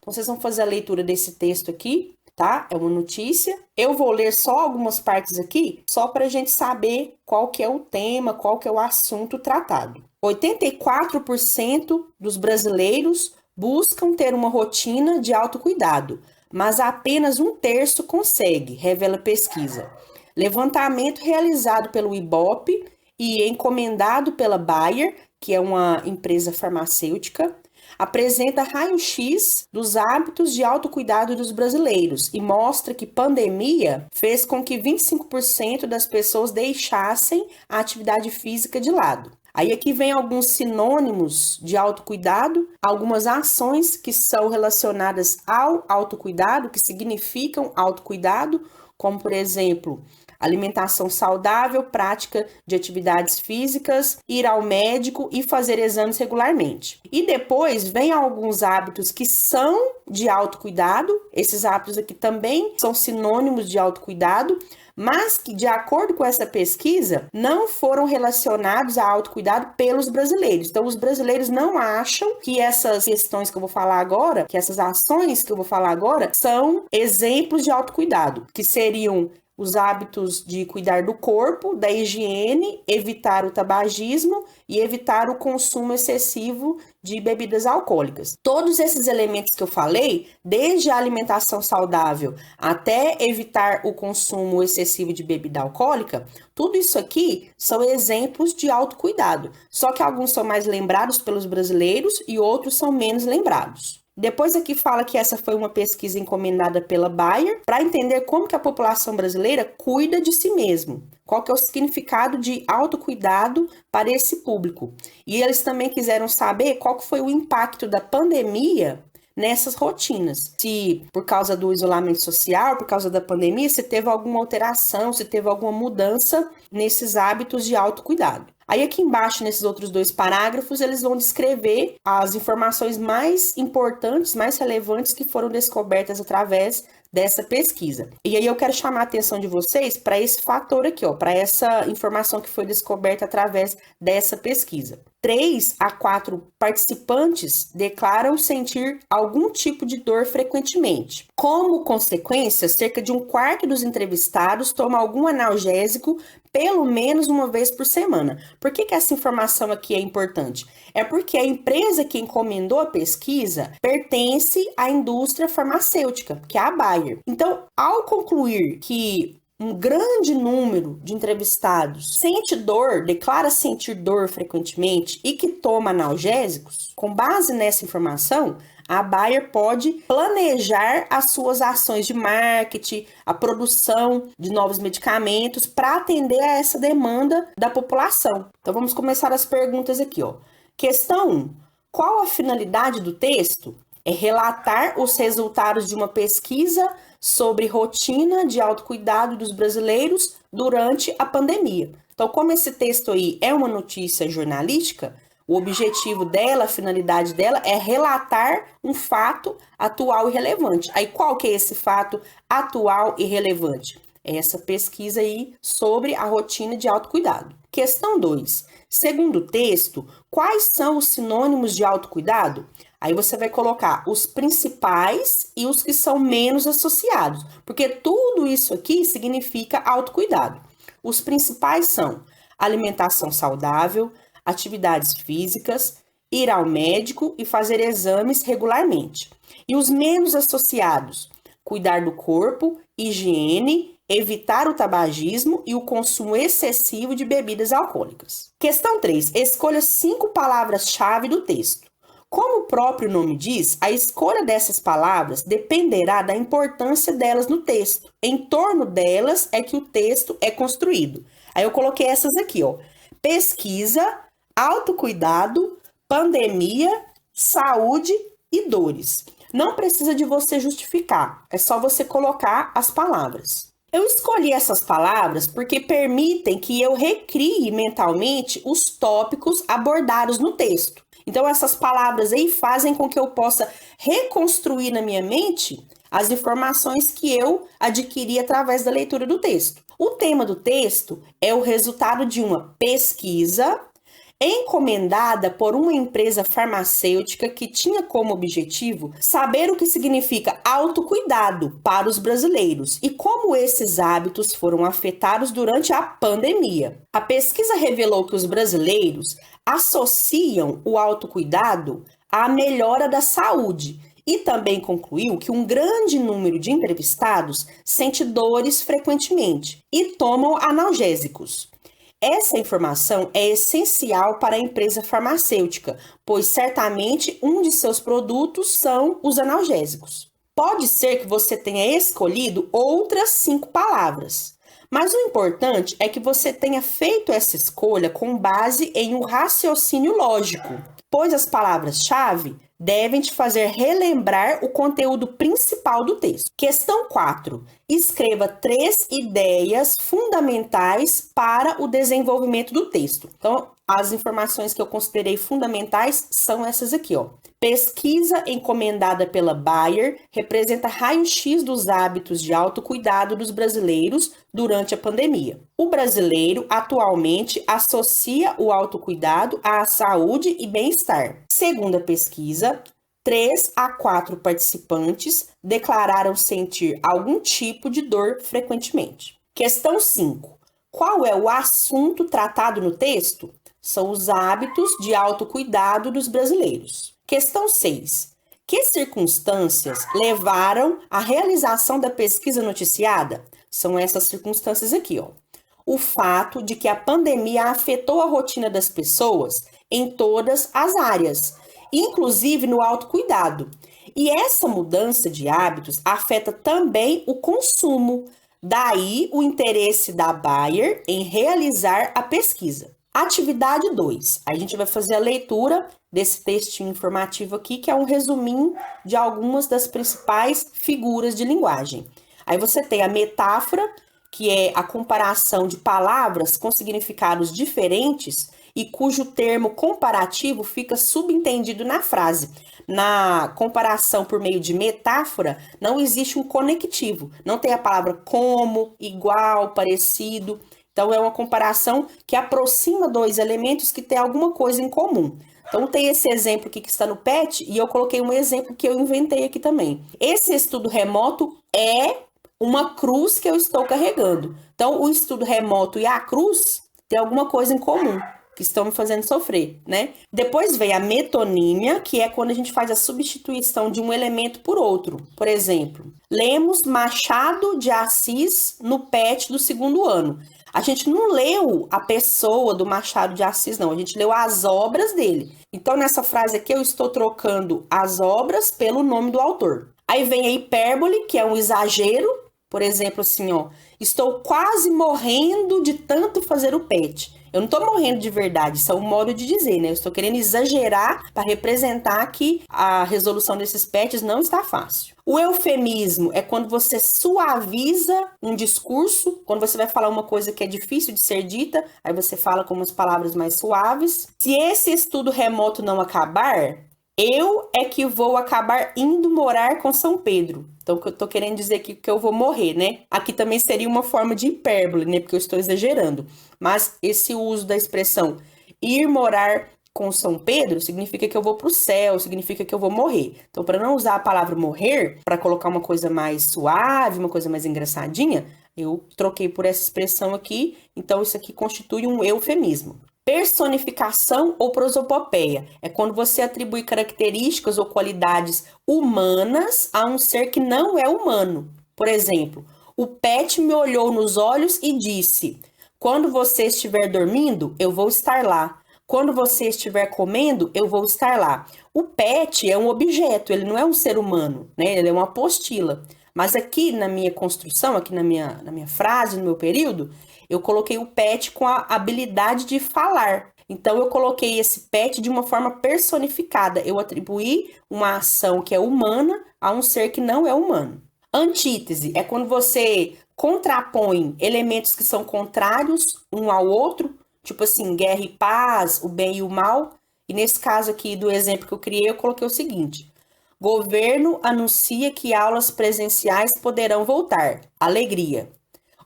Então, vocês vão fazer a leitura desse texto aqui, tá? É uma notícia. Eu vou ler só algumas partes aqui, só para a gente saber qual que é o tema, qual que é o assunto tratado. 84% dos brasileiros buscam ter uma rotina de autocuidado, mas apenas um terço consegue, revela pesquisa. Levantamento realizado pelo IBOPE e encomendado pela Bayer, que é uma empresa farmacêutica, apresenta raio-x dos hábitos de autocuidado dos brasileiros e mostra que pandemia fez com que 25% das pessoas deixassem a atividade física de lado. Aí aqui vem alguns sinônimos de autocuidado, algumas ações que são relacionadas ao autocuidado, que significam autocuidado, como por exemplo, alimentação saudável, prática de atividades físicas, ir ao médico e fazer exames regularmente. E depois vem alguns hábitos que são de autocuidado, esses hábitos aqui também são sinônimos de autocuidado, mas que, de acordo com essa pesquisa, não foram relacionados a autocuidado pelos brasileiros. Então, os brasileiros não acham que essas questões que eu vou falar agora, que essas ações que eu vou falar agora, são exemplos de autocuidado, que seriam os hábitos de cuidar do corpo, da higiene, evitar o tabagismo e evitar o consumo excessivo de bebidas alcoólicas. Todos esses elementos que eu falei, desde a alimentação saudável até evitar o consumo excessivo de bebida alcoólica, tudo isso aqui são exemplos de autocuidado. Só que alguns são mais lembrados pelos brasileiros e outros são menos lembrados. Depois aqui fala que essa foi uma pesquisa encomendada pela Bayer para entender como que a população brasileira cuida de si mesmo. Qual que é o significado de autocuidado para esse público. E eles também quiseram saber qual que foi o impacto da pandemia nessas rotinas. Se por causa do isolamento social, por causa da pandemia, se teve alguma alteração, se teve alguma mudança nesses hábitos de autocuidado. Aí aqui embaixo, nesses outros dois parágrafos, eles vão descrever as informações mais importantes, mais relevantes que foram descobertas através dessa pesquisa. E aí eu quero chamar a atenção de vocês para esse fator aqui, ó, para essa informação que foi descoberta através dessa pesquisa. 3 a 4 participantes declaram sentir algum tipo de dor frequentemente. Como consequência, cerca de um quarto dos entrevistados toma algum analgésico pelo menos uma vez por semana. Por que essa informação aqui é importante? É porque a empresa que encomendou a pesquisa pertence à indústria farmacêutica, que é a Bayer. Então, ao concluir que um grande número de entrevistados sente dor, declara sentir dor frequentemente e que toma analgésicos, com base nessa informação, a Bayer pode planejar as suas ações de marketing, a produção de novos medicamentos para atender a essa demanda da população. Então vamos começar as perguntas aqui, ó. Questão 1. Qual a finalidade do texto? É relatar os resultados de uma pesquisa sobre rotina de autocuidado dos brasileiros durante a pandemia. Então, como esse texto aí é uma notícia jornalística, o objetivo dela, a finalidade dela é relatar um fato atual e relevante. Aí, qual que é esse fato atual e relevante? É essa pesquisa aí sobre a rotina de autocuidado. Questão 2. Segundo o texto, quais são os sinônimos de autocuidado? Aí você vai colocar os principais e os que são menos associados, porque tudo isso aqui significa autocuidado. Os principais são alimentação saudável, atividades físicas, ir ao médico e fazer exames regularmente. E os menos associados, cuidar do corpo, higiene, evitar o tabagismo e o consumo excessivo de bebidas alcoólicas. Questão 3. Escolha 5 palavras-chave do texto. Como o próprio nome diz, a escolha dessas palavras dependerá da importância delas no texto. Em torno delas é que o texto é construído. Aí eu coloquei essas aqui, ó. Pesquisa, autocuidado, pandemia, saúde e dores. Não precisa de você justificar, é só você colocar as palavras. Eu escolhi essas palavras porque permitem que eu recrie mentalmente os tópicos abordados no texto. Então, essas palavras aí fazem com que eu possa reconstruir na minha mente as informações que eu adquiri através da leitura do texto. O tema do texto é o resultado de uma pesquisa encomendada por uma empresa farmacêutica que tinha como objetivo saber o que significa autocuidado para os brasileiros e como esses hábitos foram afetados durante a pandemia. A pesquisa revelou que os brasileiros associam o autocuidado à melhora da saúde e também concluiu que um grande número de entrevistados sente dores frequentemente e tomam analgésicos. Essa informação é essencial para a empresa farmacêutica, pois certamente um de seus produtos são os analgésicos. Pode ser que você tenha escolhido outras 5 palavras, mas o importante é que você tenha feito essa escolha com base em um raciocínio lógico, pois as palavras-chave devem te fazer relembrar o conteúdo principal do texto. Questão 4. Escreva 3 ideias fundamentais para o desenvolvimento do texto. Então, as informações que eu considerei fundamentais são essas aqui, ó. Pesquisa encomendada pela Bayer representa raio-x dos hábitos de autocuidado dos brasileiros durante a pandemia. O brasileiro atualmente associa o autocuidado à saúde e bem-estar. Segundo a pesquisa, 3 a 4 participantes declararam sentir algum tipo de dor frequentemente. Questão 5. Qual é o assunto tratado no texto? São os hábitos de autocuidado dos brasileiros. Questão 6. Que circunstâncias levaram à realização da pesquisa noticiada? São essas circunstâncias aqui, ó. O fato de que a pandemia afetou a rotina das pessoas em todas as áreas, inclusive no autocuidado. E essa mudança de hábitos afeta também o consumo. Daí o interesse da Bayer em realizar a pesquisa. Atividade 2. A gente vai fazer a leitura desse textinho informativo aqui, que é um resuminho de algumas das principais figuras de linguagem. Aí você tem a metáfora, que é a comparação de palavras com significados diferentes e cujo termo comparativo fica subentendido na frase. Na comparação por meio de metáfora, não existe um conectivo. Não tem a palavra como, igual, parecido. Então, é uma comparação que aproxima 2 elementos que têm alguma coisa em comum. Então, tem esse exemplo aqui que está no PET e eu coloquei um exemplo que eu inventei aqui também. Esse estudo remoto é uma cruz que eu estou carregando. Então, o estudo remoto e a cruz têm alguma coisa em comum, que estão me fazendo sofrer, né? Depois vem a metonímia, que é quando a gente faz a substituição de um elemento por outro. Por exemplo, lemos Machado de Assis no PET do 2º ano. A gente não leu a pessoa do Machado de Assis, não. A gente leu as obras dele. Então, nessa frase aqui, eu estou trocando as obras pelo nome do autor. Aí vem a hipérbole, que é um exagero. Por exemplo, assim, ó. Estou quase morrendo de tanto fazer o PET. Eu não estou morrendo de verdade, isso é um modo de dizer, né? Eu estou querendo exagerar para representar que a resolução desses PETs não está fácil. O eufemismo é quando você suaviza um discurso, quando você vai falar uma coisa que é difícil de ser dita, aí você fala com umas palavras mais suaves. Se esse estudo remoto não acabar, eu é que vou acabar indo morar com São Pedro. Então, eu tô querendo dizer aqui que eu vou morrer, né? Aqui também seria uma forma de hipérbole, né? Porque eu estou exagerando. Mas esse uso da expressão ir morar com São Pedro significa que eu vou para o céu, significa que eu vou morrer. Então, para não usar a palavra morrer, para colocar uma coisa mais suave, uma coisa mais engraçadinha, eu troquei por essa expressão aqui. Então, isso aqui constitui um eufemismo. Personificação ou prosopopeia é quando você atribui características ou qualidades humanas a um ser que não é humano. Por exemplo, o PET me olhou nos olhos e disse: quando você estiver dormindo, eu vou estar lá. Quando você estiver comendo, eu vou estar lá. O PET é um objeto, ele não é um ser humano, né? Ele é uma apostila. Mas aqui na minha construção, aqui na minha frase, no meu período, eu coloquei o PET com a habilidade de falar. Então, eu coloquei esse PET de uma forma personificada. Eu atribuí uma ação que é humana a um ser que não é humano. Antítese é quando você contrapõe elementos que são contrários um ao outro, tipo assim, guerra e paz, o bem e o mal. E nesse caso aqui do exemplo que eu criei, eu coloquei o seguinte: governo anuncia que aulas presenciais poderão voltar. Alegria.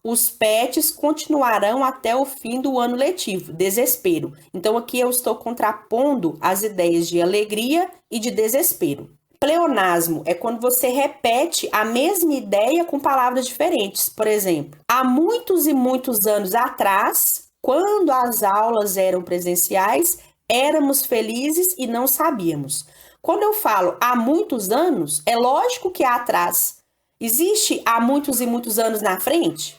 Os pets continuarão até o fim do ano letivo. Desespero. Então, aqui eu estou contrapondo as ideias de alegria e de desespero. Pleonasmo é quando você repete a mesma ideia com palavras diferentes. Por exemplo, há muitos e muitos anos atrás, quando as aulas eram presenciais, éramos felizes e não sabíamos. Quando eu falo há muitos anos, é lógico que é atrás. Existe há muitos e muitos anos na frente?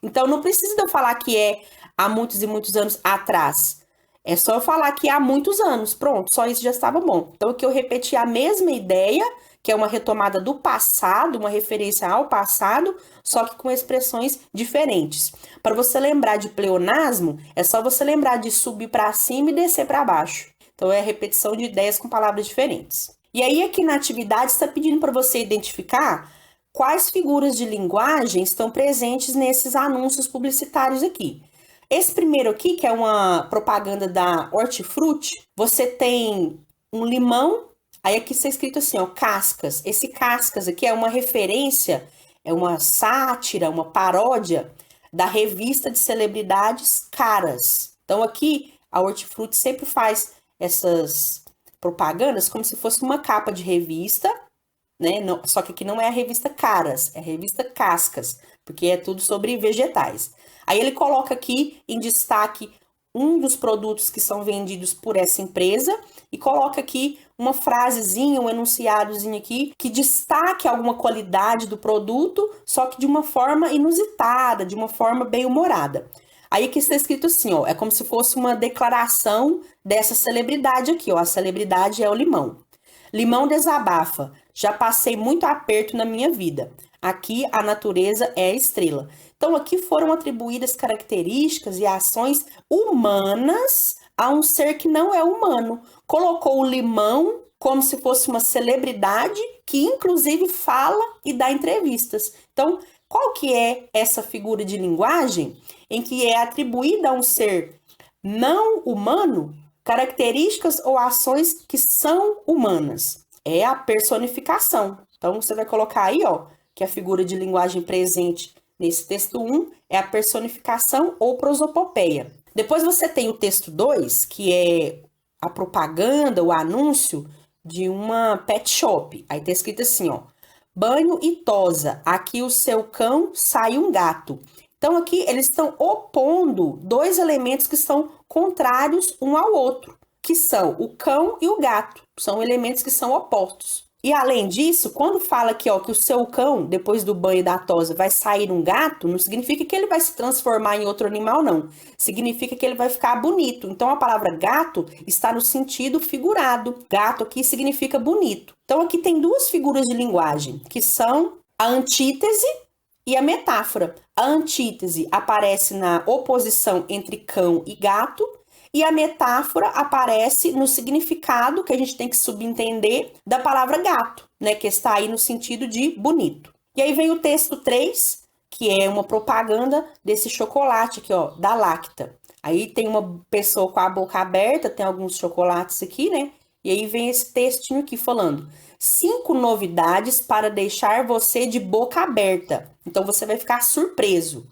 Então, não precisa de eu falar que é há muitos e muitos anos atrás. É só eu falar que há muitos anos. Pronto, só isso já estava bom. Então, aqui eu repeti a mesma ideia, que é uma retomada do passado, uma referência ao passado, só que com expressões diferentes. Para você lembrar de pleonasmo, é só você lembrar de subir para cima e descer para baixo. Então, é a repetição de ideias com palavras diferentes. E aí, aqui na atividade, está pedindo para você identificar quais figuras de linguagem estão presentes nesses anúncios publicitários aqui. Esse primeiro aqui, que é uma propaganda da Hortifruti, você tem um limão, aí aqui está escrito assim, ó, cascas. Esse cascas aqui é uma referência, é uma sátira, uma paródia da revista de celebridades Caras. Então aqui a Hortifruti sempre faz essas propagandas como se fosse uma capa de revista, né? Não, só que aqui não é a revista Caras, é a revista Cascas, porque é tudo sobre vegetais. Aí ele coloca aqui em destaque um dos produtos que são vendidos por essa empresa e coloca aqui uma frasezinha, um enunciadozinho aqui que destaque alguma qualidade do produto, só que de uma forma inusitada, de uma forma bem humorada. Aí aqui está escrito assim, ó, é como se fosse uma declaração dessa celebridade aqui, ó, a celebridade é o limão. Limão desabafa, já passei muito aperto na minha vida. Aqui a natureza é a estrela. Então aqui foram atribuídas características e ações humanas a um ser que não é humano. Colocou o limão como se fosse uma celebridade que inclusive fala e dá entrevistas. Então, qual que é essa figura de linguagem em que é atribuída a um ser não humano características ou ações que são humanas? É a personificação. Então, você vai colocar aí, ó, que a figura de linguagem presente nesse texto 1 é a personificação ou prosopopeia. Depois você tem o texto 2, que é a propaganda, o anúncio de uma pet shop. Aí tá escrito assim, ó, banho e tosa, aqui o seu cão sai um gato. Então aqui eles estão opondo dois elementos que são contrários um ao outro, que são o cão e o gato. São elementos que são opostos. E além disso, quando fala aqui, ó, que o seu cão, depois do banho e da tosa, vai sair um gato, não significa que ele vai se transformar em outro animal, não. Significa que ele vai ficar bonito. Então, a palavra gato está no sentido figurado. Gato aqui significa bonito. Então, aqui tem duas figuras de linguagem, que são a antítese e a metáfora. A antítese aparece na oposição entre cão e gato, e a metáfora aparece no significado que a gente tem que subentender da palavra gato, né? Que está aí no sentido de bonito. E aí vem o texto 3, que é uma propaganda desse chocolate aqui, ó, da Lacta. Aí tem uma pessoa com a boca aberta, tem alguns chocolates aqui, né? E aí vem esse textinho aqui falando 5 novidades para deixar você de boca aberta. Então você vai ficar surpreso.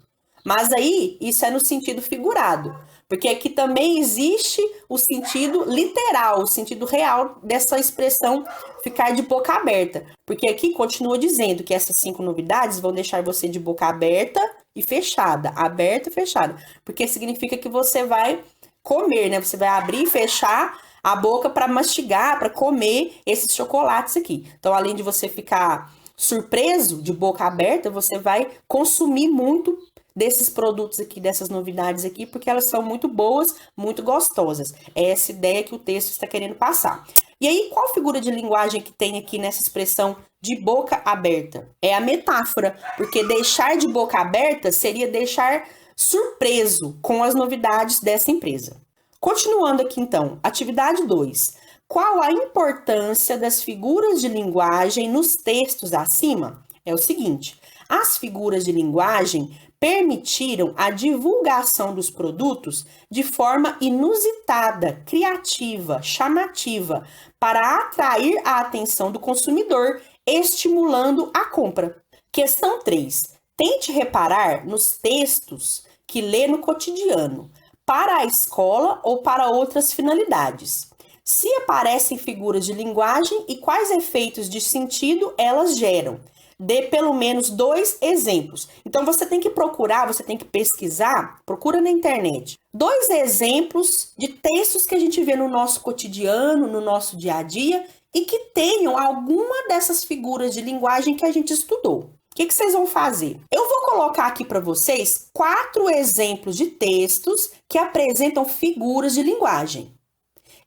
Mas aí isso é no sentido figurado. Porque aqui também existe o sentido literal, o sentido real dessa expressão ficar de boca aberta. Porque aqui continua dizendo que essas 5 novidades vão deixar você de boca aberta e fechada. Aberta e fechada. Porque significa que você vai comer, né? Você vai abrir e fechar a boca para mastigar, para comer esses chocolates aqui. Então, além de você ficar surpreso, de boca aberta, você vai consumir muito desses produtos aqui, dessas novidades aqui, porque elas são muito boas, muito gostosas. É essa ideia que o texto está querendo passar. E aí, qual figura de linguagem que tem aqui nessa expressão de boca aberta? É a metáfora, porque deixar de boca aberta seria deixar surpreso com as novidades dessa empresa. Continuando aqui, então, atividade 2. Qual a importância das figuras de linguagem nos textos acima? É o seguinte, as figuras de linguagem permitiram a divulgação dos produtos de forma inusitada, criativa, chamativa, para atrair a atenção do consumidor, estimulando a compra. Questão 3. Tente reparar nos textos que lê no cotidiano, para a escola ou para outras finalidades. Se aparecem figuras de linguagem e quais efeitos de sentido elas geram. Dê pelo menos 2 exemplos. Então você tem que procurar, você tem que pesquisar, procura na internet. 2 exemplos de textos que a gente vê no nosso cotidiano, no nosso dia a dia e que tenham alguma dessas figuras de linguagem que a gente estudou. O que vocês vão fazer? Eu vou colocar aqui para vocês 4 exemplos de textos que apresentam figuras de linguagem.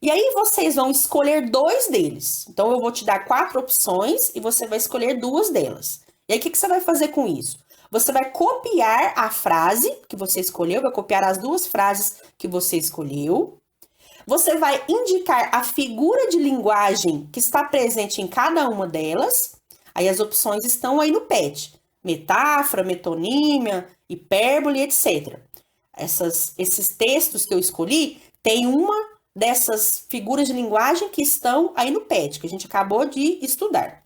E aí vocês vão escolher 2 deles. Então eu vou te dar 4 opções e você vai escolher 2 delas. E aí o que você vai fazer com isso? Você vai copiar a frase que você escolheu, vai copiar as 2 frases que você escolheu. Você vai indicar a figura de linguagem que está presente em cada uma delas. Aí as opções estão aí no PET. Metáfora, metonímia, hipérbole, etc. Esses textos que eu escolhi tem uma dessas figuras de linguagem que estão aí no PET, que a gente acabou de estudar.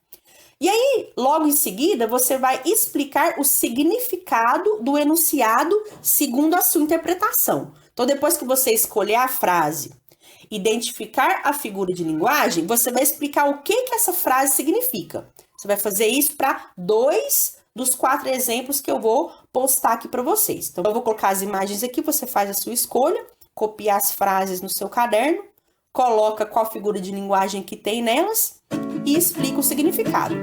E aí, logo em seguida, você vai explicar o significado do enunciado segundo a sua interpretação. Então, depois que você escolher a frase, identificar a figura de linguagem, você vai explicar o que essa frase significa. Você vai fazer isso para 2 dos 4 exemplos que eu vou postar aqui para vocês. Então, eu vou colocar as imagens aqui, você faz a sua escolha, copia as frases no seu caderno, coloca qual figura de linguagem que tem nelas e explica o significado.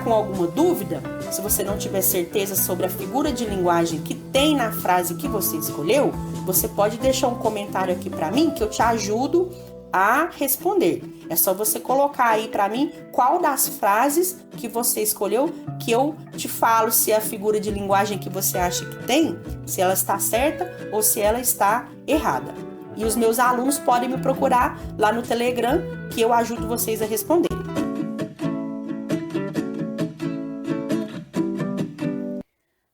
Com alguma dúvida, se você não tiver certeza sobre a figura de linguagem que tem na frase que você escolheu, você pode deixar um comentário aqui para mim que eu te ajudo a responder. É só você colocar aí para mim qual das frases que você escolheu que eu te falo se a figura de linguagem que você acha que tem, se ela está certa ou se ela está errada. E os meus alunos podem me procurar lá no Telegram que eu ajudo vocês a responder.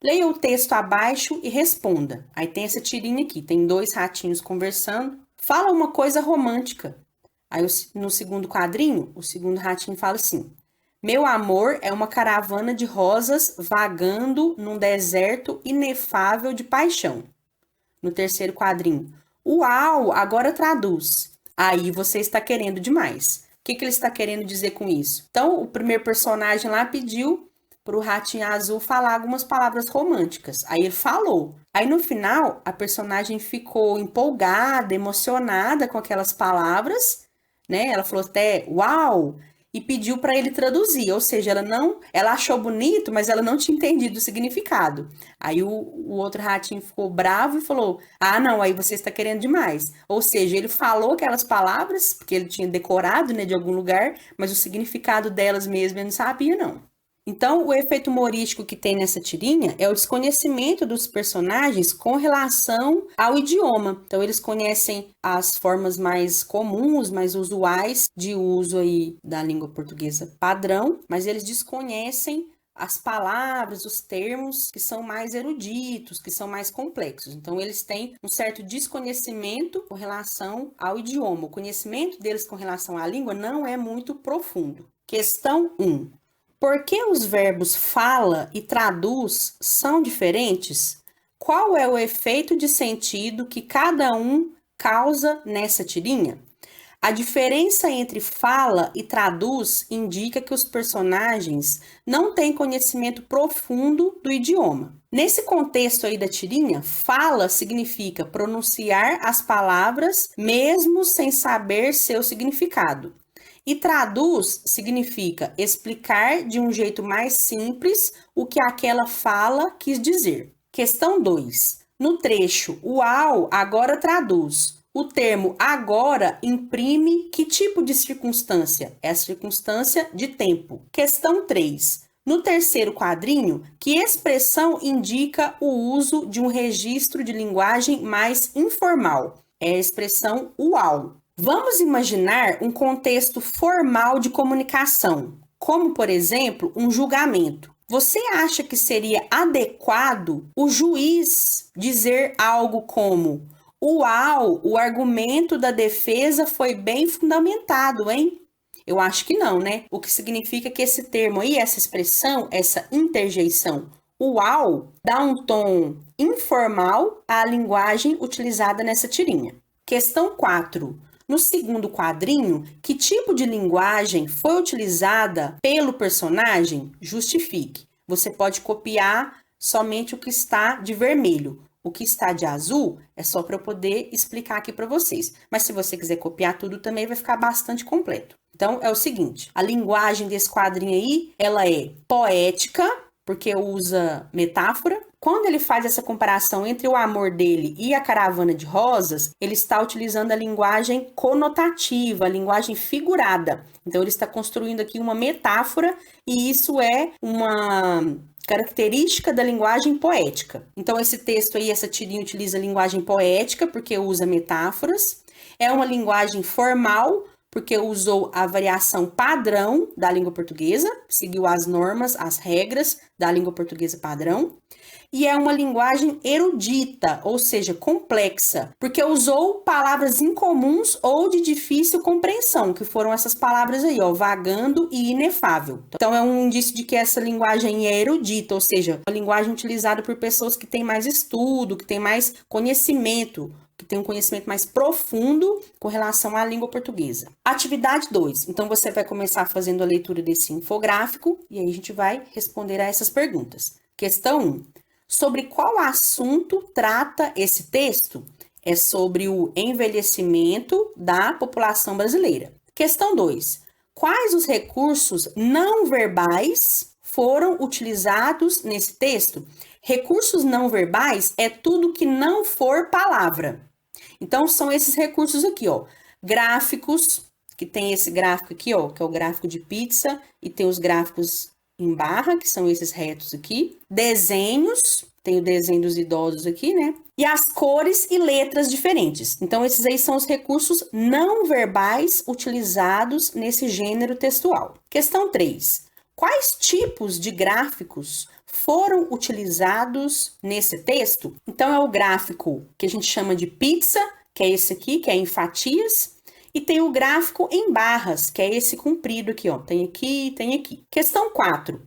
Leia o texto abaixo e responda. Aí tem essa tirinha aqui, tem 2 ratinhos conversando. Fala uma coisa romântica. Aí no segundo quadrinho, o segundo ratinho fala assim: meu amor é uma caravana de rosas vagando num deserto inefável de paixão. No terceiro quadrinho, uau, agora traduz. Aí você está querendo demais. O que ele está querendo dizer com isso? Então, o primeiro personagem lá pediu para o ratinho azul falar algumas palavras românticas. Aí ele falou. Aí no final, a personagem ficou empolgada, emocionada com aquelas palavras, né? Ela falou até uau e pediu para ele traduzir. Ou seja, ela achou bonito, mas ela não tinha entendido o significado. Aí o outro ratinho ficou bravo e falou: ah, não, aí você está querendo demais. Ou seja, ele falou aquelas palavras porque ele tinha decorado, né, de algum lugar, mas o significado delas mesmo ele não sabia, não. Então, o efeito humorístico que tem nessa tirinha é o desconhecimento dos personagens com relação ao idioma. Então, eles conhecem as formas mais comuns, mais usuais de uso aí da língua portuguesa padrão, mas eles desconhecem as palavras, os termos que são mais eruditos, que são mais complexos. Então, eles têm um certo desconhecimento com relação ao idioma. O conhecimento deles com relação à língua não é muito profundo. Questão 1. Por que os verbos fala e traduz são diferentes? Qual é o efeito de sentido que cada um causa nessa tirinha? A diferença entre fala e traduz indica que os personagens não têm conhecimento profundo do idioma. Nesse contexto aí da tirinha, fala significa pronunciar as palavras mesmo sem saber seu significado. E traduz significa explicar de um jeito mais simples o que aquela fala quis dizer. Questão 2. No trecho, "Uau, agora traduz". O termo agora imprime que tipo de circunstância? É a circunstância de tempo. Questão 3. No terceiro quadrinho, que expressão indica o uso de um registro de linguagem mais informal? É a expressão uau. Vamos imaginar um contexto formal de comunicação, como, por exemplo, um julgamento. Você acha que seria adequado o juiz dizer algo como: "Uau, o argumento da defesa foi bem fundamentado, hein?" Eu acho que não, né? O que significa que esse termo aí, essa expressão, essa interjeição, uau, dá um tom informal à linguagem utilizada nessa tirinha. Questão 4. No segundo quadrinho, que tipo de linguagem foi utilizada pelo personagem? Justifique. Você pode copiar somente o que está de vermelho. O que está de azul é só para eu poder explicar aqui para vocês. Mas se você quiser copiar tudo também vai ficar bastante completo. Então é o seguinte, a linguagem desse quadrinho aí, ela é poética, porque usa metáfora. Quando ele faz essa comparação entre o amor dele e a caravana de rosas, ele está utilizando a linguagem conotativa, a linguagem figurada. Então ele está construindo aqui uma metáfora e isso é uma característica da linguagem poética. Então esse texto aí, essa tirinha utiliza a linguagem poética porque usa metáforas. É uma linguagem formal porque usou a variação padrão da língua portuguesa, seguiu as normas, as regras da língua portuguesa padrão. E é uma linguagem erudita, ou seja, complexa, porque usou palavras incomuns ou de difícil compreensão, que foram essas palavras aí, ó, vagando e inefável. Então, é um indício de que essa linguagem é erudita, ou seja, uma linguagem utilizada por pessoas que têm mais estudo, que têm mais conhecimento, que tem um conhecimento mais profundo com relação à língua portuguesa. Atividade 2. Então, você vai começar fazendo a leitura desse infográfico e aí a gente vai responder a essas perguntas. Questão 1. Sobre qual assunto trata esse texto? É sobre o envelhecimento da população brasileira. Questão 2. Quais os recursos não verbais foram utilizados nesse texto? Recursos não verbais é tudo que não for palavra. Então, são esses recursos aqui, ó. Gráficos, que tem esse gráfico aqui, ó, que é o gráfico de pizza, e tem os gráficos em barra, que são esses retos aqui. Desenhos, tem o desenho dos idosos aqui, né? E as cores e letras diferentes. Então, esses aí são os recursos não verbais utilizados nesse gênero textual. Questão 3. Quais tipos de gráficos foram utilizados nesse texto? Então, é o gráfico que a gente chama de pizza, que é esse aqui, que é em fatias, e tem o gráfico em barras, que é esse comprido aqui, ó. Tem aqui e tem aqui. Questão 4.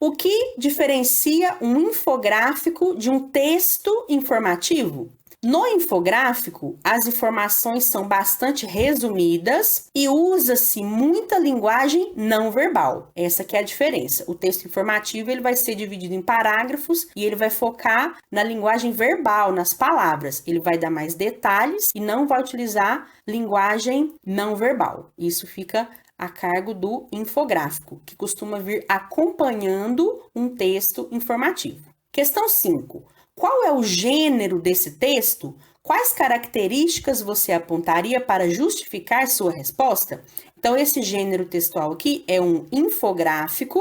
O que diferencia um infográfico de um texto informativo? No infográfico, as informações são bastante resumidas e usa-se muita linguagem não verbal. Essa que é a diferença. O texto informativo ele vai ser dividido em parágrafos e ele vai focar na linguagem verbal, nas palavras. Ele vai dar mais detalhes e não vai utilizar linguagem não verbal. Isso fica a cargo do infográfico, que costuma vir acompanhando um texto informativo. Questão 5. Qual é o gênero desse texto? Quais características você apontaria para justificar sua resposta? Então, esse gênero textual aqui é um infográfico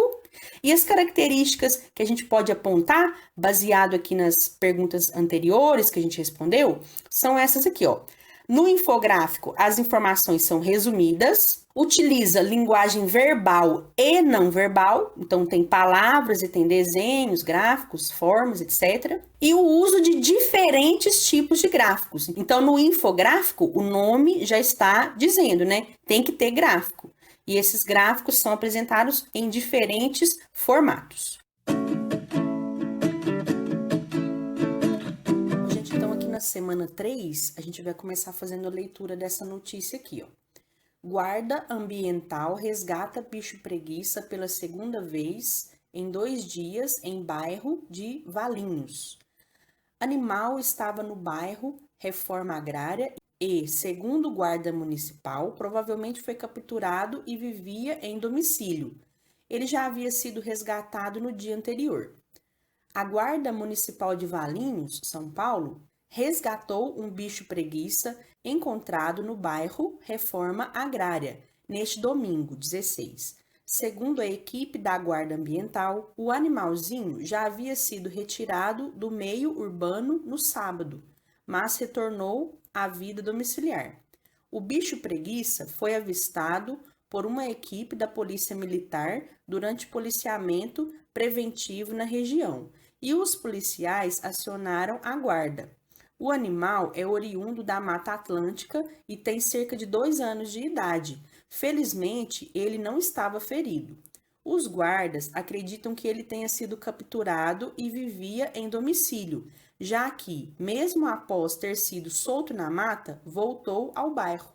e as características que a gente pode apontar, baseado aqui nas perguntas anteriores que a gente respondeu, são essas aqui, ó. No infográfico, as informações são resumidas, utiliza linguagem verbal e não verbal, então tem palavras e tem desenhos, gráficos, formas, etc. E o uso de diferentes tipos de gráficos. Então, no infográfico, o nome já está dizendo, né? Tem que ter gráfico. E esses gráficos são apresentados em diferentes formatos. Semana 3, a gente vai começar fazendo a leitura dessa notícia aqui, ó. Guarda ambiental resgata bicho preguiça pela segunda vez em 2 dias em bairro de Valinhos. Animal estava no bairro Reforma Agrária e, segundo o guarda municipal, provavelmente foi capturado e vivia em domicílio. Ele já havia sido resgatado no dia anterior. A Guarda Municipal de Valinhos, São Paulo, resgatou um bicho preguiça encontrado no bairro Reforma Agrária, neste domingo, 16. Segundo a equipe da Guarda Ambiental, o animalzinho já havia sido retirado do meio urbano no sábado, mas retornou à vida domiciliar. O bicho preguiça foi avistado por uma equipe da Polícia Militar durante policiamento preventivo na região, e os policiais acionaram a guarda. O animal é oriundo da Mata Atlântica e tem cerca de 2 anos de idade. Felizmente, ele não estava ferido. Os guardas acreditam que ele tenha sido capturado e vivia em domicílio, já que, mesmo após ter sido solto na mata, voltou ao bairro.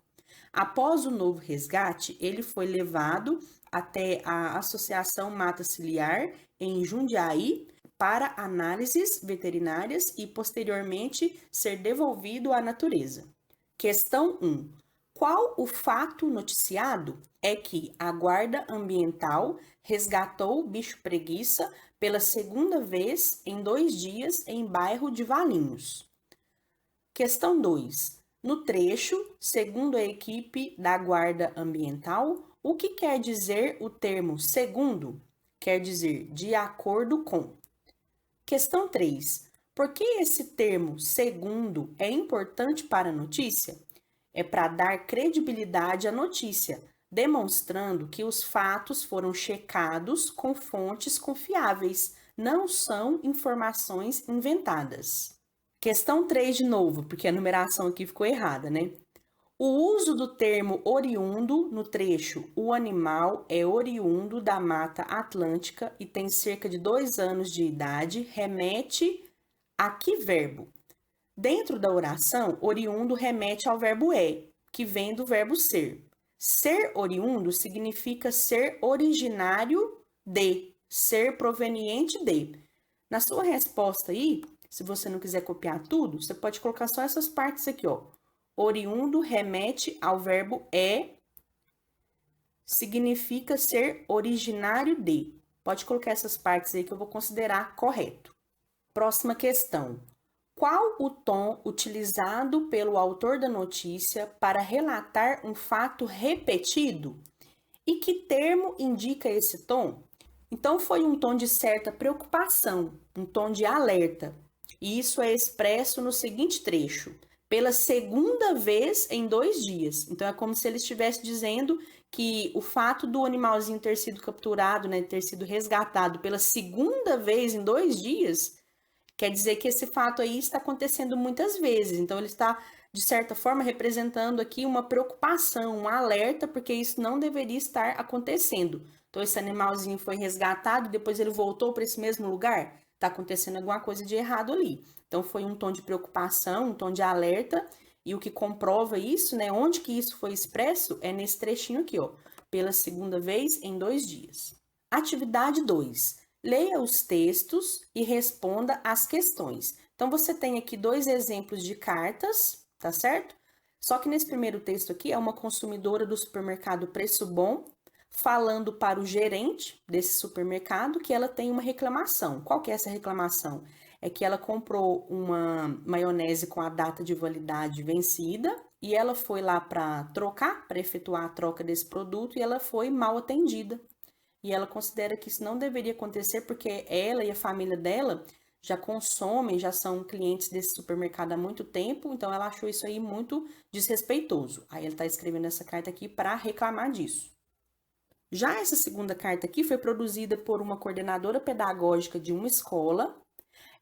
Após o novo resgate, ele foi levado até a Associação Mata Ciliar, em Jundiaí, para análises veterinárias e, posteriormente, ser devolvido à natureza. Questão 1. Qual o fato noticiado? É que a Guarda Ambiental resgatou o bicho preguiça pela segunda vez em 2 dias em bairro de Valinhos. Questão 2. No trecho, segundo a equipe da Guarda Ambiental, o que quer dizer o termo segundo? Quer dizer de acordo com. Questão 3. Por que esse termo segundo é importante para a notícia? É para dar credibilidade à notícia, demonstrando que os fatos foram checados com fontes confiáveis, não são informações inventadas. Questão 3 de novo, porque a numeração aqui ficou errada, né? O uso do termo oriundo no trecho "o animal é oriundo da Mata Atlântica e tem cerca de 2 anos de idade" remete a que verbo? Dentro da oração, oriundo remete ao verbo que vem do verbo ser. Ser oriundo significa ser originário de, ser proveniente de. Na sua resposta aí, se você não quiser copiar tudo, você pode colocar só essas partes aqui, ó. Oriundo remete ao verbo significa ser originário de. Pode colocar essas partes aí que eu vou considerar correto. Próxima questão. Qual o tom utilizado pelo autor da notícia para relatar um fato repetido? E que termo indica esse tom? Então, foi um tom de certa preocupação, um tom de alerta. E isso é expresso no seguinte trecho: pela segunda vez em 2 dias. Então, é como se ele estivesse dizendo que o fato do animalzinho ter sido capturado, né, ter sido resgatado pela segunda vez em 2 dias, quer dizer que esse fato aí está acontecendo muitas vezes. Então, ele está, de certa forma, representando aqui uma preocupação, um alerta, porque isso não deveria estar acontecendo. Então, esse animalzinho foi resgatado, depois ele voltou para esse mesmo lugar. Está acontecendo alguma coisa de errado ali. Então, foi um tom de preocupação, um tom de alerta, e o que comprova isso, né? Onde que isso foi expresso é nesse trechinho aqui, ó. Pela segunda vez em 2 dias. Atividade 2. Leia os textos e responda às questões. Então, você tem aqui 2 exemplos de cartas, tá certo? Só que nesse primeiro texto aqui é uma consumidora do supermercado Preço Bom falando para o gerente desse supermercado que ela tem uma reclamação. Qual que é essa reclamação? É que ela comprou uma maionese com a data de validade vencida e ela foi lá para trocar, para efetuar a troca desse produto, e ela foi mal atendida. E ela considera que isso não deveria acontecer porque ela e a família dela já consomem, já são clientes desse supermercado há muito tempo, então ela achou isso aí muito desrespeitoso. Aí ela está escrevendo essa carta aqui para reclamar disso. Já essa segunda carta aqui foi produzida por uma coordenadora pedagógica de uma escola.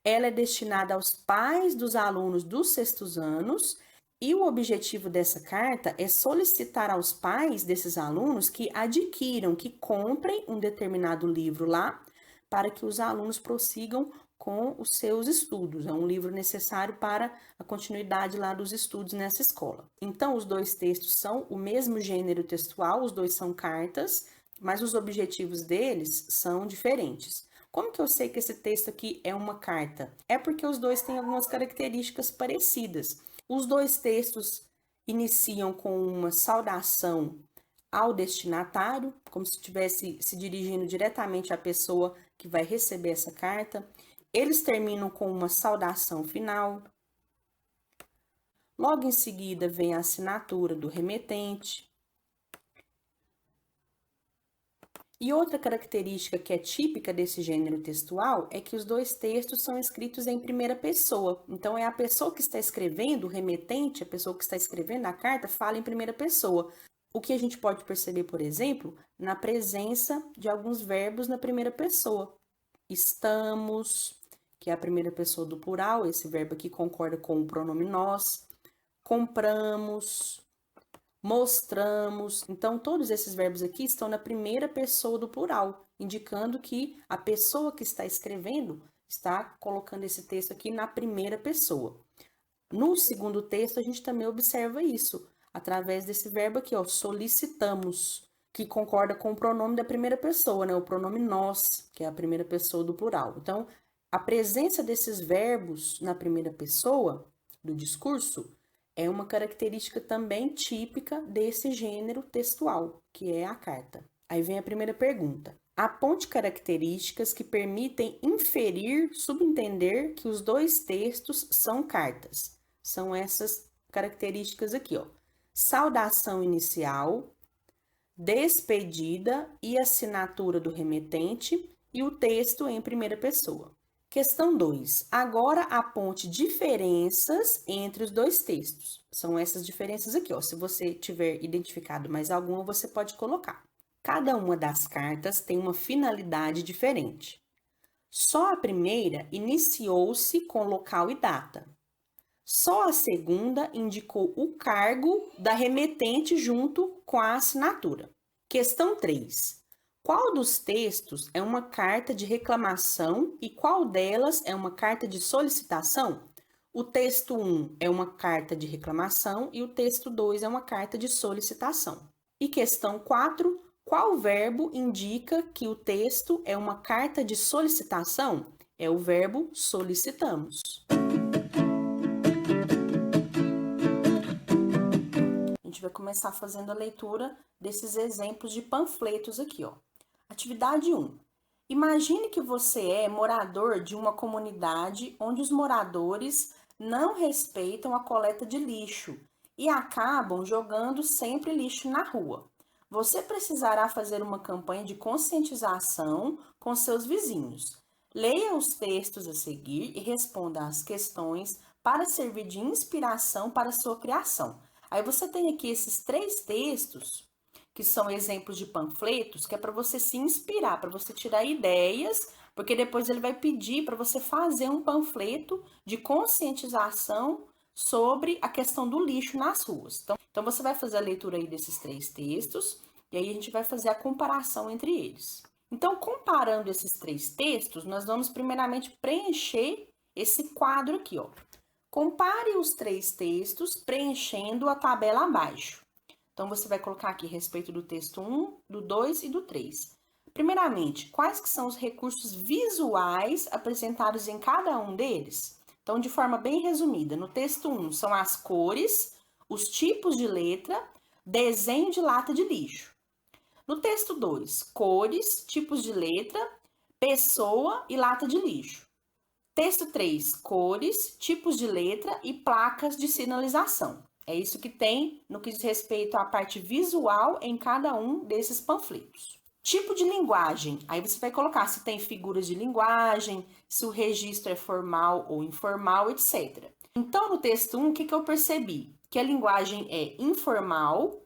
Ela é destinada aos pais dos alunos dos 6º anos, e o objetivo dessa carta é solicitar aos pais desses alunos que adquiram, que comprem um determinado livro lá, para que os alunos prossigam com os seus estudos. É um livro necessário para a continuidade lá dos estudos nessa escola. Então, os 2 textos são o mesmo gênero textual, os 2 são cartas, mas os objetivos deles são diferentes. Como que eu sei que esse texto aqui é uma carta? É porque os 2 têm algumas características parecidas. Os 2 textos iniciam com uma saudação ao destinatário, como se estivesse se dirigindo diretamente à pessoa que vai receber essa carta. Eles terminam com uma saudação final. Logo em seguida vem a assinatura do remetente. E outra característica que é típica desse gênero textual é que os dois textos são escritos em primeira pessoa. Então, é a pessoa que está escrevendo, o remetente, a pessoa que está escrevendo a carta, fala em primeira pessoa. O que a gente pode perceber, por exemplo, na presença de alguns verbos na primeira pessoa. Estamos, que é a primeira pessoa do plural, esse verbo aqui concorda com o pronome nós. Compramos, mostramos. Então, todos esses verbos aqui estão na primeira pessoa do plural, indicando que a pessoa que está escrevendo está colocando esse texto aqui na primeira pessoa. No segundo texto, a gente também observa isso, através desse verbo aqui, ó, solicitamos, que concorda com o pronome da primeira pessoa, né? O pronome nós, que é a primeira pessoa do plural. Então, a presença desses verbos na primeira pessoa do discurso é uma característica também típica desse gênero textual, que é a carta. Aí vem a primeira pergunta. Aponte características que permitem inferir, subentender que os dois textos são cartas. São essas características aqui, ó. Saudação inicial, despedida e assinatura do remetente e o texto em primeira pessoa. Questão 2. Agora aponte diferenças entre os dois textos. São essas diferenças aqui, ó. Se você tiver identificado mais alguma, você pode colocar. Cada uma das cartas tem uma finalidade diferente. Só a primeira iniciou-se com local e data. Só a segunda indicou o cargo da remetente junto com a assinatura. Questão 3. Qual dos textos é uma carta de reclamação e qual delas é uma carta de solicitação? O texto 1 é uma carta de reclamação e o texto 2 é uma carta de solicitação. E questão 4. Qual verbo indica que o texto é uma carta de solicitação? É o verbo solicitamos. A gente vai começar fazendo a leitura desses exemplos de panfletos aqui, ó. Atividade 1. Imagine que você é morador de uma comunidade onde os moradores não respeitam a coleta de lixo e acabam jogando sempre lixo na rua. Você precisará fazer uma campanha de conscientização com seus vizinhos. Leia os textos a seguir e responda às questões para servir de inspiração para a sua criação. Aí você tem aqui esses 3 textos que são exemplos de panfletos, que é para você se inspirar, para você tirar ideias, porque depois ele vai pedir para você fazer um panfleto de conscientização sobre a questão do lixo nas ruas. Então você vai fazer a leitura aí desses 3 textos, e aí a gente vai fazer a comparação entre eles. Então, comparando esses 3 textos, nós vamos primeiramente preencher esse quadro aqui, ó. Compare os 3 textos preenchendo a tabela abaixo. Então, você vai colocar aqui a respeito do texto 1, do 2 e do 3. Primeiramente, quais que são os recursos visuais apresentados em cada um deles? Então, de forma bem resumida, no texto 1 são as cores, os tipos de letra, desenho de lata de lixo. No texto 2, cores, tipos de letra, pessoa e lata de lixo. Texto 3, cores, tipos de letra e placas de sinalização. É isso que tem no que diz respeito à parte visual em cada um desses panfletos. Tipo de linguagem. Aí você vai colocar se tem figuras de linguagem, se o registro é formal ou informal, etc. Então, no texto 1, o que eu percebi? Que a linguagem é informal,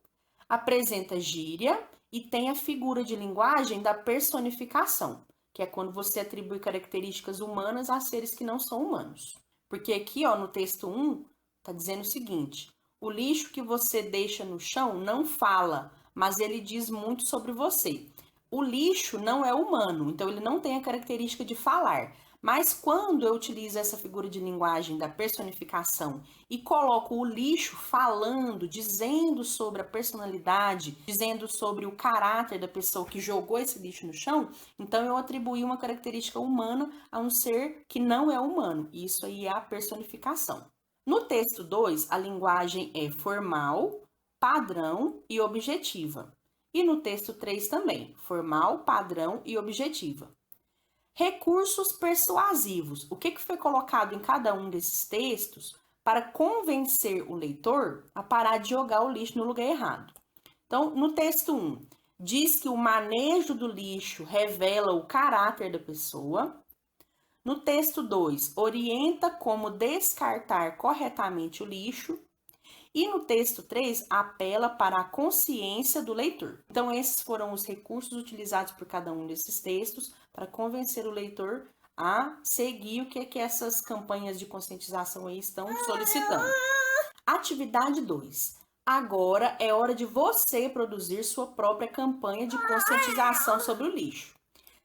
apresenta gíria e tem a figura de linguagem da personificação, que é quando você atribui características humanas a seres que não são humanos. Porque aqui, ó, no texto 1, tá dizendo o seguinte: o lixo que você deixa no chão não fala, mas ele diz muito sobre você. O lixo não é humano, então ele não tem a característica de falar. Mas quando eu utilizo essa figura de linguagem da personificação e coloco o lixo falando, dizendo sobre a personalidade, dizendo sobre o caráter da pessoa que jogou esse lixo no chão, então eu atribuí uma característica humana a um ser que não é humano. Isso aí é a personificação. No texto 2, a linguagem é formal, padrão e objetiva. E no texto 3 também, formal, padrão e objetiva. Recursos persuasivos. O que foi colocado em cada um desses textos para convencer o leitor a parar de jogar o lixo no lugar errado? Então, no texto 1, diz que o manejo do lixo revela o caráter da pessoa. No texto 2, orienta como descartar corretamente o lixo. E no texto 3, apela para a consciência do leitor. Então, esses foram os recursos utilizados por cada um desses textos para convencer o leitor a seguir o que essas campanhas de conscientização aí estão solicitando. Atividade 2. Agora é hora de você produzir sua própria campanha de conscientização sobre o lixo.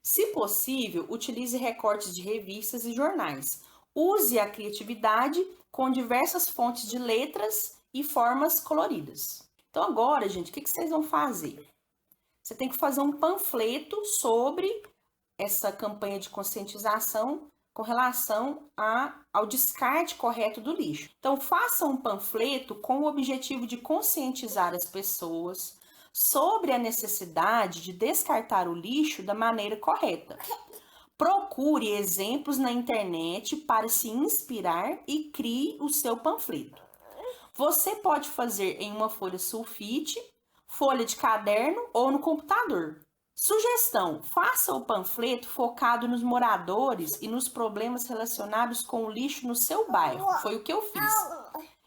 Se possível, utilize recortes de revistas e jornais. Use a criatividade com diversas fontes de letras e formas coloridas. Então agora, gente, o que vocês vão fazer? Você tem que fazer um panfleto sobre essa campanha de conscientização com relação ao descarte correto do lixo. Então, faça um panfleto com o objetivo de conscientizar as pessoas sobre a necessidade de descartar o lixo da maneira correta. Procure exemplos na internet para se inspirar e crie o seu panfleto. Você pode fazer em uma folha sulfite, folha de caderno ou no computador. Sugestão: faça o panfleto focado nos moradores e nos problemas relacionados com o lixo no seu bairro. Foi o que eu fiz.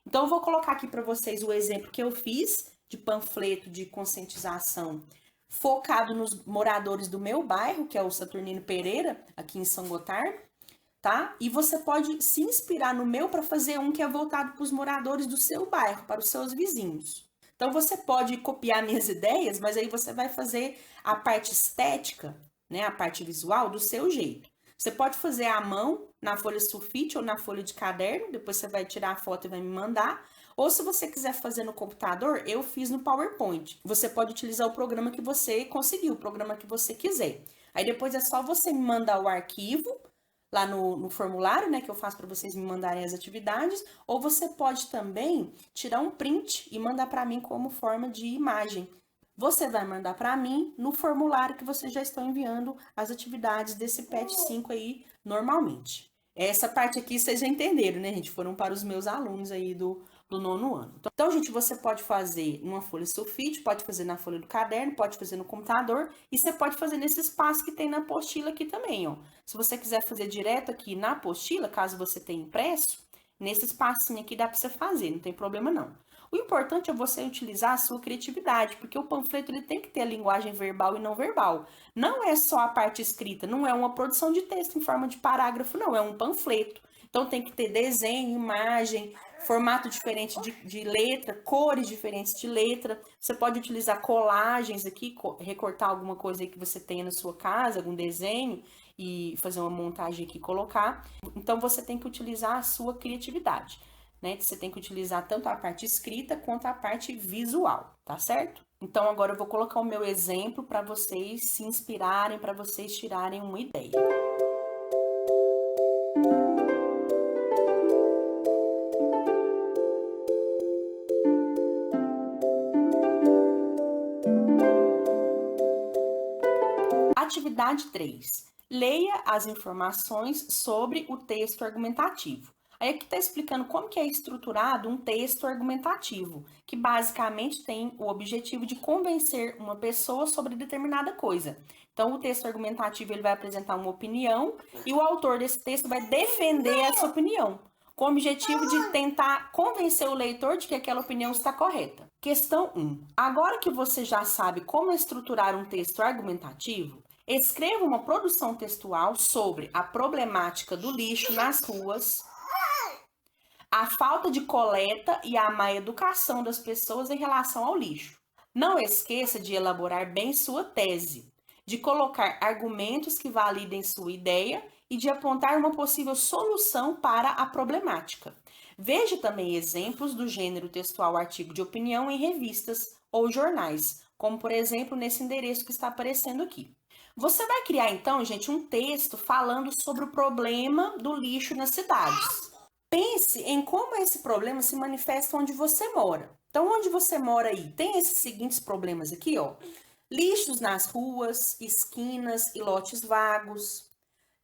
Então, eu vou colocar aqui para vocês o exemplo que eu fiz de panfleto de conscientização focado nos moradores do meu bairro, que é o Saturnino Pereira, aqui em São Gotardo, tá? E você pode se inspirar no meu para fazer um que é voltado para os moradores do seu bairro, para os seus vizinhos. Então, você pode copiar minhas ideias, mas aí você vai fazer a parte estética, né, a parte visual, do seu jeito. Você pode fazer à mão, na folha sulfite ou na folha de caderno, depois você vai tirar a foto e vai me mandar. Ou se você quiser fazer no computador, eu fiz no PowerPoint. Você pode utilizar o programa que você conseguiu, o programa que você quiser. Aí depois é só você me mandar o arquivo lá no formulário, né, que eu faço para vocês me mandarem as atividades, ou você pode também tirar um print e mandar para mim como forma de imagem. Você vai mandar para mim no formulário que vocês já estão enviando as atividades desse PET 5 aí normalmente. Essa parte aqui vocês já entenderam, né, gente? Foram para os meus alunos aí do nono ano. Então, gente, você pode fazer numa folha sulfite, pode fazer na folha do caderno, pode fazer no computador e você pode fazer nesse espaço que tem na apostila aqui também, ó. Se você quiser fazer direto aqui na apostila, caso você tenha impresso, nesse espacinho aqui dá para você fazer, não tem problema não. O importante é você utilizar a sua criatividade, porque o panfleto ele tem que ter a linguagem verbal e não verbal. Não é só a parte escrita, não é uma produção de texto em forma de parágrafo, não, é um panfleto. Então tem que ter desenho, imagem, formato diferente de letra, cores diferentes de letra. Você pode utilizar colagens aqui, recortar alguma coisa aí que você tenha na sua casa, algum desenho, e fazer uma montagem aqui e colocar. Então você tem que utilizar a sua criatividade, né? Você tem que utilizar tanto a parte escrita quanto a parte visual, tá certo? Então agora eu vou colocar o meu exemplo para vocês se inspirarem, para vocês tirarem uma ideia. Atividade 3. Leia as informações sobre o texto argumentativo. Aí aqui está explicando como que é estruturado um texto argumentativo, que basicamente tem o objetivo de convencer uma pessoa sobre determinada coisa. Então, o texto argumentativo ele vai apresentar uma opinião e o autor desse texto vai defender essa opinião, com o objetivo de tentar convencer o leitor de que aquela opinião está correta. Questão 1. Agora que você já sabe como estruturar um texto argumentativo, escreva uma produção textual sobre a problemática do lixo nas ruas, a falta de coleta e a má educação das pessoas em relação ao lixo. Não esqueça de elaborar bem sua tese, de colocar argumentos que validem sua ideia e de apontar uma possível solução para a problemática. Veja também exemplos do gênero textual artigo de opinião em revistas ou jornais, como por exemplo nesse endereço que está aparecendo aqui. Você vai criar então, gente, um texto falando sobre o problema do lixo nas cidades. Pense em como esse problema se manifesta onde você mora. Então, onde você mora aí, tem esses seguintes problemas aqui, ó. Lixos nas ruas, esquinas e lotes vagos.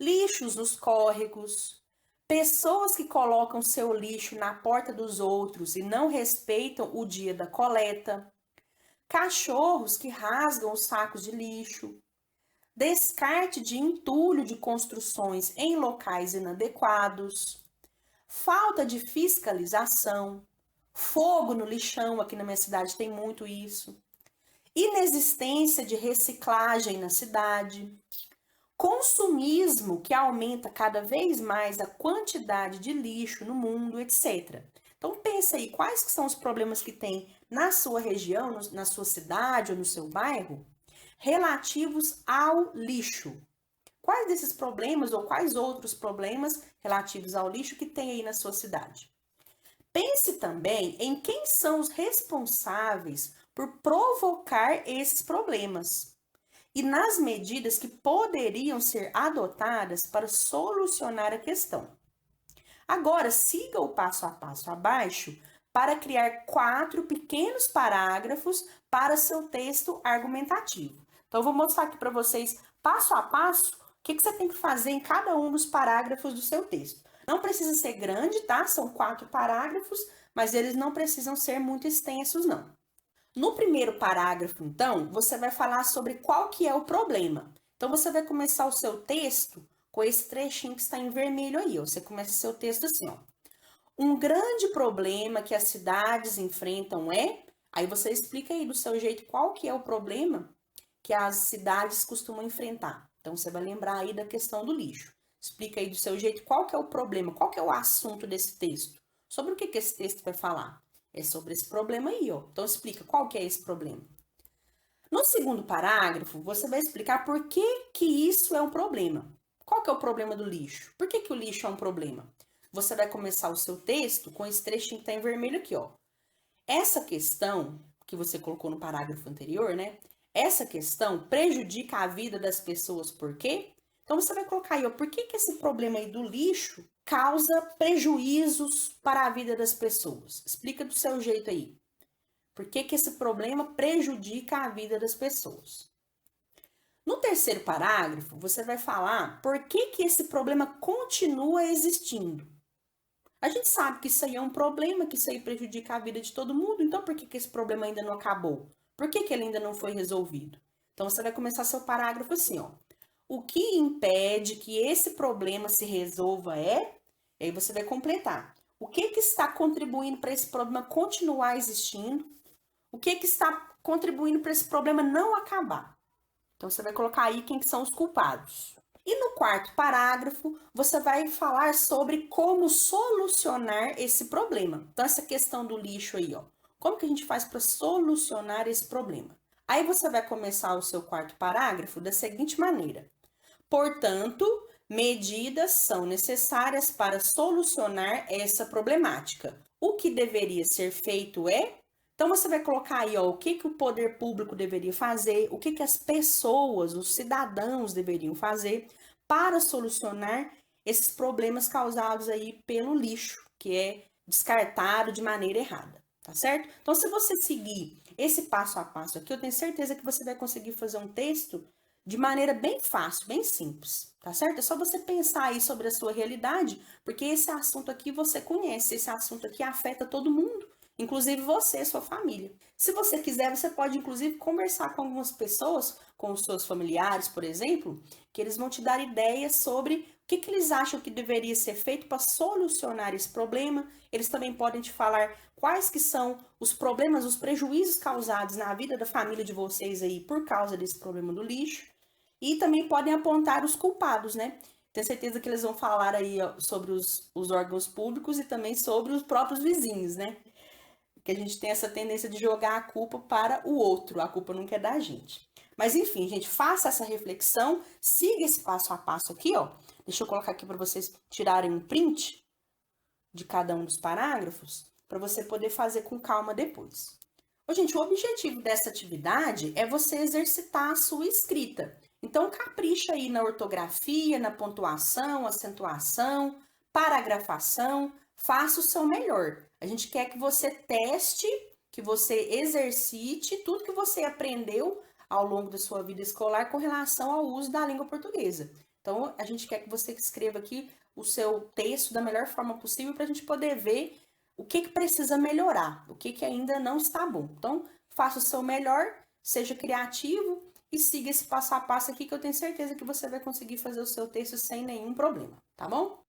lixos nos córregos, pessoas que colocam seu lixo na porta dos outros e não respeitam o dia da coleta, cachorros que rasgam os sacos de lixo, descarte de entulho de construções em locais inadequados, falta de fiscalização, fogo no lixão, aqui na minha cidade tem muito isso, inexistência de reciclagem na cidade, consumismo que aumenta cada vez mais a quantidade de lixo no mundo, etc. Então pensa aí, quais que são os problemas que tem na sua região, na sua cidade ou no seu bairro, relativos ao lixo. Quais desses problemas ou quais outros problemas relativos ao lixo que tem aí na sua cidade? Pense também em quem são os responsáveis por provocar esses problemas e nas medidas que poderiam ser adotadas para solucionar a questão. Agora, siga o passo a passo abaixo para criar 4 pequenos parágrafos para seu texto argumentativo. Então, eu vou mostrar aqui para vocês, passo a passo, o que você tem que fazer em cada um dos parágrafos do seu texto. Não precisa ser grande, tá? São 4 parágrafos, mas eles não precisam ser muito extensos, não. No primeiro parágrafo, então, você vai falar sobre qual que é o problema. Então, você vai começar o seu texto com esse trechinho que está em vermelho aí, ó. Você começa o seu texto assim, ó. Um grande problema que as cidades enfrentam é... Aí você explica aí do seu jeito qual que é o problema que as cidades costumam enfrentar. Então, você vai lembrar aí da questão do lixo. Explica aí do seu jeito qual que é o problema, qual que é o assunto desse texto. Sobre o que esse texto vai falar? É sobre esse problema aí, ó. Então, explica qual que é esse problema. No segundo parágrafo, você vai explicar por que isso é um problema. Qual que é o problema do lixo? Por que o lixo é um problema? Você vai começar o seu texto com esse trechinho que está em vermelho aqui, ó. Essa questão que você colocou no parágrafo anterior, né? Essa questão prejudica a vida das pessoas, por quê? Então, você vai colocar aí, ó, por que esse problema aí do lixo causa prejuízos para a vida das pessoas? Explica do seu jeito aí. Por que esse problema prejudica a vida das pessoas? No terceiro parágrafo, você vai falar por que esse problema continua existindo. A gente sabe que isso aí é um problema, que isso aí prejudica a vida de todo mundo, então por que esse problema ainda não acabou? Por que ele ainda não foi resolvido? Então, você vai começar seu parágrafo assim, ó. O que impede que esse problema se resolva é... E aí você vai completar. O que está contribuindo para esse problema continuar existindo? O que está contribuindo para esse problema não acabar? Então, você vai colocar aí quem que são os culpados. E no quarto parágrafo, você vai falar sobre como solucionar esse problema. Então, essa questão do lixo aí, ó. Como que a gente faz para solucionar esse problema? Aí você vai começar o seu quarto parágrafo da seguinte maneira. Portanto, medidas são necessárias para solucionar essa problemática. O que deveria ser feito é... Então, você vai colocar aí, ó, o que o poder público deveria fazer, o que as pessoas, os cidadãos deveriam fazer para solucionar esses problemas causados aí pelo lixo, que é descartado de maneira errada, tá certo? Então, se você seguir esse passo a passo aqui, eu tenho certeza que você vai conseguir fazer um texto de maneira bem fácil, bem simples, tá certo? É só você pensar aí sobre a sua realidade, porque esse assunto aqui você conhece, esse assunto aqui afeta todo mundo, inclusive você e sua família. Se você quiser, você pode inclusive conversar com algumas pessoas, com os seus familiares, por exemplo, que eles vão te dar ideias sobre o que eles acham que deveria ser feito para solucionar esse problema. Eles também podem te falar quais que são os problemas, os prejuízos causados na vida da família de vocês aí por causa desse problema do lixo. E também podem apontar os culpados, né? Tenho certeza que eles vão falar aí sobre os órgãos públicos e também sobre os próprios vizinhos, né? Que a gente tem essa tendência de jogar a culpa para o outro, a culpa não é da gente. Mas enfim, gente, faça essa reflexão, siga esse passo a passo aqui, ó. Deixa eu colocar aqui para vocês tirarem um print de cada um dos parágrafos, para você poder fazer com calma depois. Ô, gente, o objetivo dessa atividade é você exercitar a sua escrita. Então, capricha aí na ortografia, na pontuação, acentuação, paragrafação, faça o seu melhor. A gente quer que você teste, que você exercite tudo que você aprendeu ao longo da sua vida escolar com relação ao uso da língua portuguesa. Então, a gente quer que você escreva aqui o seu texto da melhor forma possível para a gente poder ver o que precisa melhorar, o que ainda não está bom. Então, faça o seu melhor, seja criativo e siga esse passo a passo aqui que eu tenho certeza que você vai conseguir fazer o seu texto sem nenhum problema, tá bom?